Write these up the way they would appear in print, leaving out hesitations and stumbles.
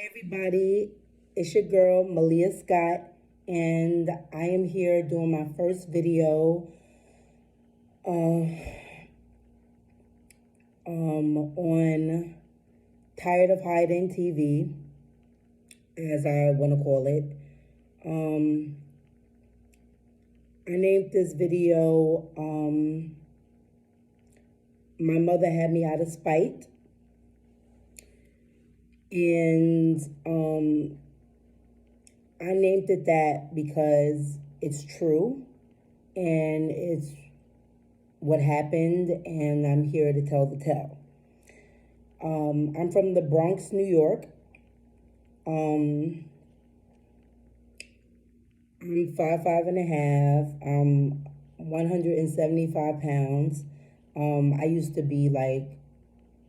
Everybody, it's your girl Malia Scott, and I am here doing my first video on Tired of Hiding TV, as I want to call it. I named this video My Mother Had Me Out of Spite. And I named it that because it's true and it's what happened, and I'm here to tell the tale. I'm from the Bronx, New York. I'm 5'5.5". I'm 175 pounds. I used to be like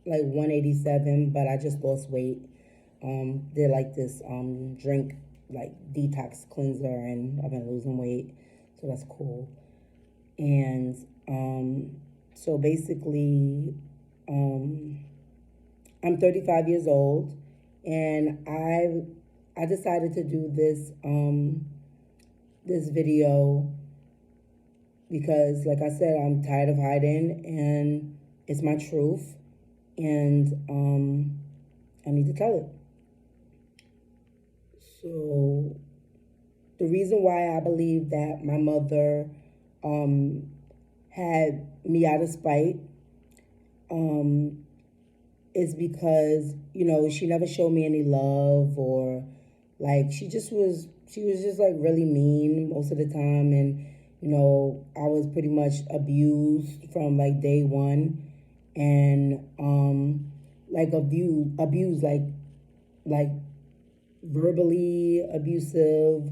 187, but I just lost weight. Did like this drink like detox cleanser, and I've been losing weight, so that's cool. And so basically, I'm 35 years old, and I decided to do this this video because, like I said, I'm tired of hiding, and it's my truth, and I need to tell it. So the reason why I believe that my mother had me out of spite is because, she never showed me any love, or like she was just like really mean most of the time. And I was pretty much abused from like day one, and like abused like verbally abusive,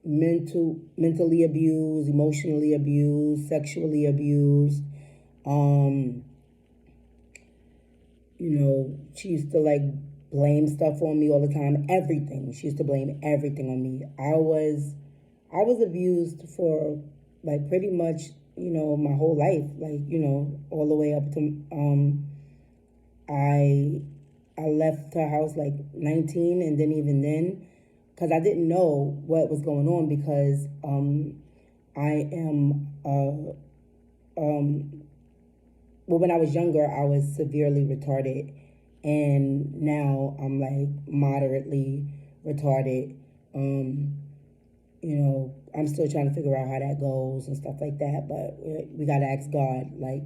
mentally abused, emotionally abused, sexually abused. She used to like blame stuff on me all the time. Everything. She used to blame everything on me. I was abused for like pretty much, my whole life. Like, all the way up to I left her house like 19, and then even then, because I didn't know what was going on, because I am well, when I was younger, I was severely retarded, and now I'm like moderately retarded. I'm still trying to figure out how that goes and stuff like that, but we got to ask God, like,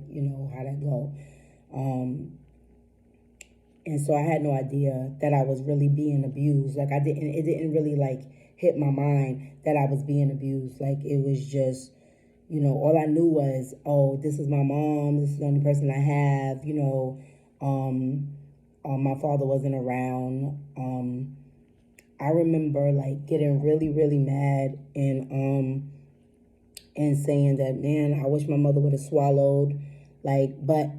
how that go. And so I had no idea that I was really being abused. Like, it didn't really like hit my mind that I was being abused. Like, it was just, all I knew was, oh, this is my mom. This is the only person I have. My father wasn't around. I remember like getting really, really mad, and saying that, man, I wish my mother would have swallowed. Like, but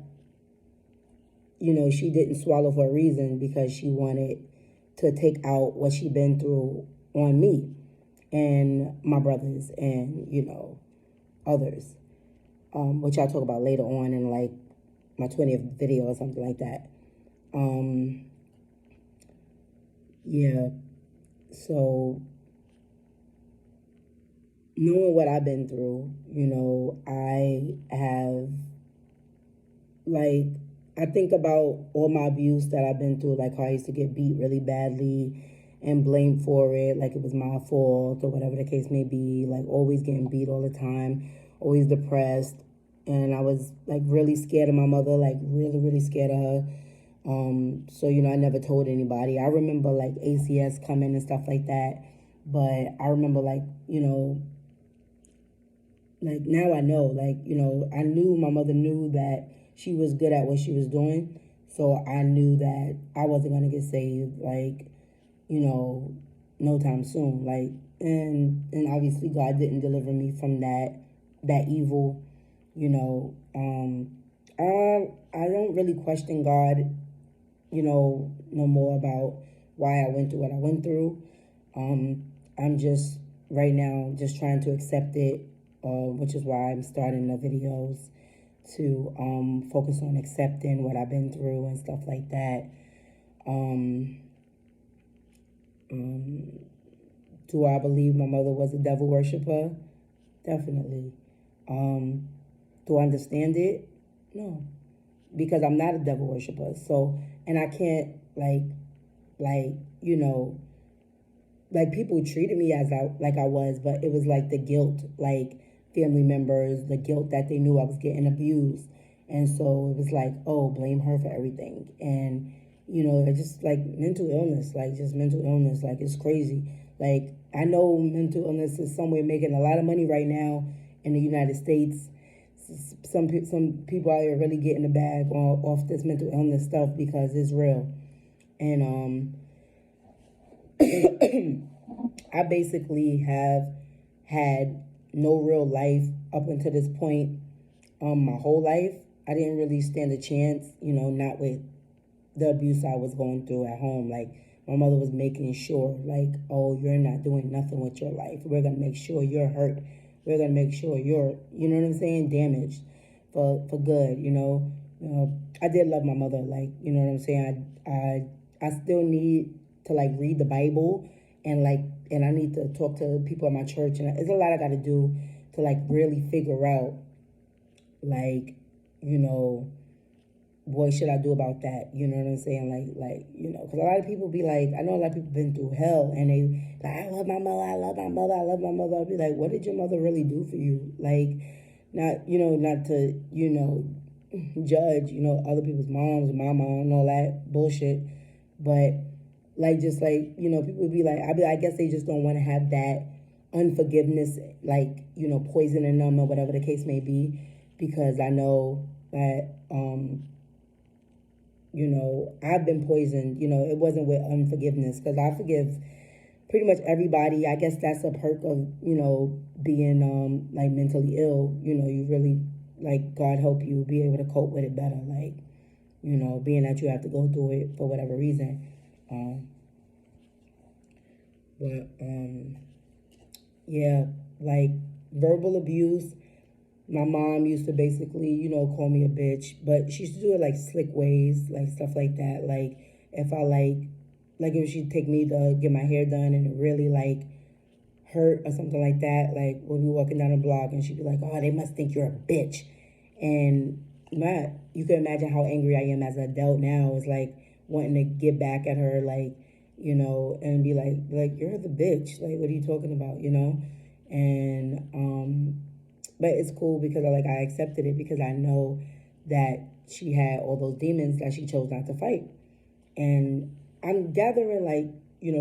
she didn't swallow for a reason, because she wanted to take out what she'd been through on me and my brothers and, others, which I'll talk about later on in like my 20th video or something like that. Yeah. So knowing what I've been through, I have like, I think about all my abuse that I've been through, like how I used to get beat really badly and blamed for it, like it was my fault or whatever the case may be, like always getting beat all the time, always depressed. And I was like really scared of my mother, like really, really scared of her. So, I never told anybody. I remember like ACS coming and stuff like that. But I remember like now I know, like, I knew my mother knew that she was good at what she was doing. So I knew that I wasn't going to get saved, like, no time soon. Like, and obviously God didn't deliver me from that evil, I don't really question God, no more about why I went through what I went through. I'm just right now just trying to accept it, which is why I'm starting the videos to focus on accepting what I've been through and stuff like that. Um, do I believe my mother was a devil worshiper? Definitely. Um, do I understand it? No, because I'm not a devil worshiper. So, and I can't like you know, like people treated me as I was, but it was like the guilt, like family members, the guilt that they knew I was getting abused, and so it was like, oh, blame her for everything, and it's just like mental illness, like just mental illness, like it's crazy. Like I know mental illness is somewhere making a lot of money right now in the United States. Some people out here really getting the bag off this mental illness stuff because it's real, and I basically have had no real life up until this point. My whole life, I didn't really stand a chance, not with the abuse I was going through at home. Like, my mother was making sure, like, oh, you're not doing nothing with your life. We're going to make sure you're hurt. We're going to make sure you're, you know what I'm saying, damaged for good, I did love my mother, like, you know what I'm saying? I still need to, like, read the Bible and, like, and I need to talk to people at my church. And there's a lot I got to do to, like, really figure out, like, you know, what should I do about that? You know what I'm saying? Because a lot of people be like, I know a lot of people been through hell and they like, I love my mother, I love my mother, I love my mother. I'll be like, what did your mother really do for you? Like, not to, judge, other people's moms, my mom, and all that bullshit. But like, just like, people be like, I guess they just don't want to have that unforgiveness, like, poisoning them or whatever the case may be, because I know that, I've been poisoned. It wasn't with unforgiveness, because I forgive pretty much everybody. I guess that's a perk of, being like mentally ill. You really, like, God help you be able to cope with it better. Like, being that you have to go through it for whatever reason. But yeah, like verbal abuse. My mom used to basically, call me a bitch, but she used to do it like slick ways, like stuff like that. Like if I like if she'd take me to get my hair done and it really like hurt or something like that, like we'll be walking down the block and she'd be like, oh, they must think you're a bitch. And you can imagine how angry I am as an adult now. It's like wanting to get back at her, like, and be like, you're the bitch. Like, what are you talking about, And, but it's cool because I accepted it because I know that she had all those demons that she chose not to fight. And I'm gathering, like,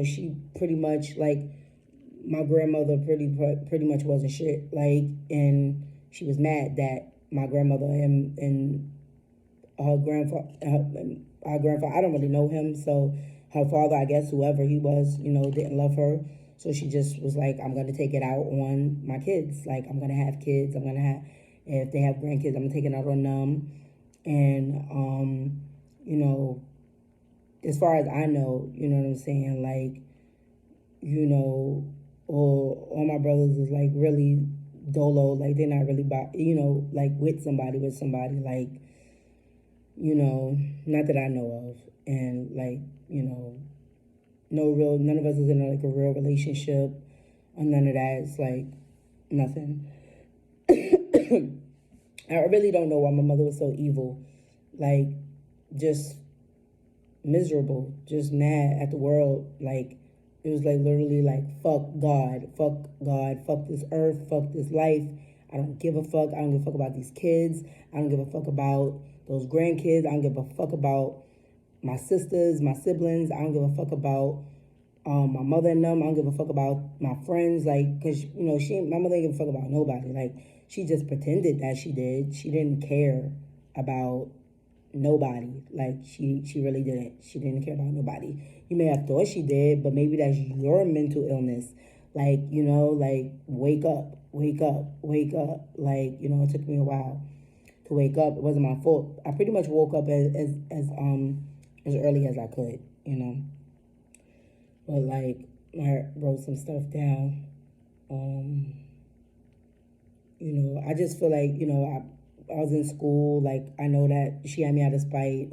she pretty much, like, my grandmother pretty much wasn't shit. Like, and she was mad that my grandmother and her grandfather, our grandfather, I don't really know him, so her father, I guess, whoever he was, didn't love her. So she just was like, I'm going to take it out on my kids. Like, I'm going to have kids. I'm going to have, if they have grandkids, I'm going to take it out on them. And, as far as I know, you know what I'm saying? Like, all my brothers is like really dolo. Like, they're not really, like with somebody, like, not that I know of. And like, none of us is in like a real relationship or none of that. It's like nothing. I really don't know why my mother was so evil. Like, just miserable, just mad at the world. Like, it was like literally like, fuck God, fuck this earth, fuck this life. I don't give a fuck. I don't give a fuck about these kids. I don't give a fuck about those grandkids. I don't give a fuck about my sisters, my siblings. I don't give a fuck about my mother and them. I don't give a fuck about my friends. Like, cause my mother didn't give a fuck about nobody. Like, she just pretended that she did. She didn't care about nobody. Like, she really didn't. She didn't care about nobody. You may have thought she did, but maybe that's your mental illness. Like, like, wake up. Like, it took me a while to wake up. It wasn't my fault. I pretty much woke up as early as I could, But like, I wrote some stuff down. I just feel like, I was in school. Like, I know that she had me out of spite.